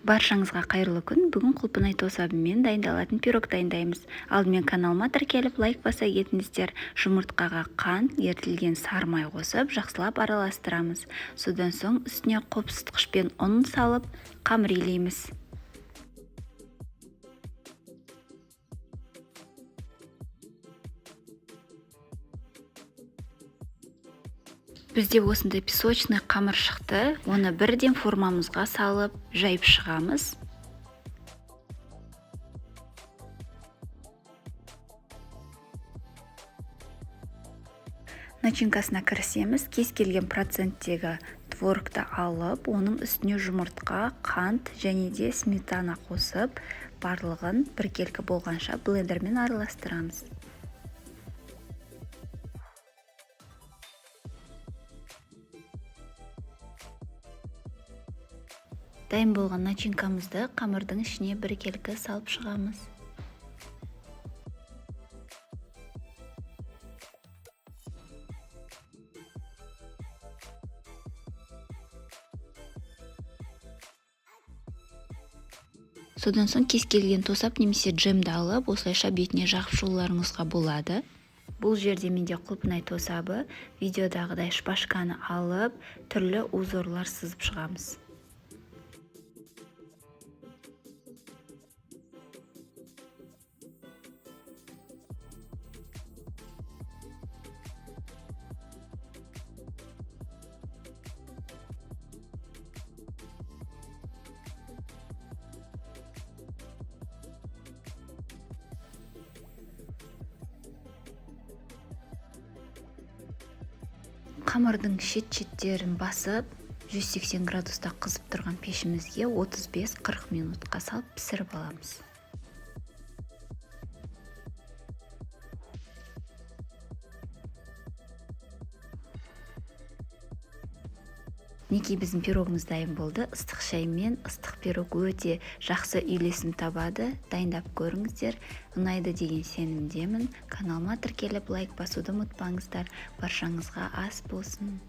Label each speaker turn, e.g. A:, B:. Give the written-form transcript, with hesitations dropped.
A: Баршаңызға қайырлы күн. Бүгін құлпынай тосабымен дайындалатын пирог дайындаймыз. Алдымен каналыма тіркеліп лайк баса кетіңіздер. Жұмыртқаға қант, ерітілген сары май қосып, жақсылап араластырамыз. Содан соң үстіне қопсытқышпен ұн салып, қамыр илейміз. Бізде осындай песочный қамыр шықты. Оны бірден формамызға салып, жайып шығамыз. Начинкасына кірісеміз. Кез келген проценттегі творогты алып, оның үстіне жұмыртқа, қант және де сметана қосып, барлығын біркелкі болғанша блендермен араластырамыз. Дайын болған начинкамызды қамырдың ішіне біркелкі салып шығамыз. Содан соң кез келген тосап немесе джемді алып, осылайша бетіне жағып шығуларыңызға болады. Бұл жерде менде құлпынай тосабы, видеодағыдай шпажканы алып, түрлі узорлар сызып шығамыз. Қамырдың шет-шеттерін басып, 180 градуста қызып тұрған пешімізге 35-40 минутқа салып пісіріп аламыз. Мінекей біздің пирогымыз дайын болды. Ыстық шаймен ыстық пирог өте жақсы үйлесім табады. Дайындап көріңіздер. Ұнайды деген сенімдемін. Каналыма тіркеліп лайк басуды ұмытпаңыздар. Баршаңызға ас болсын.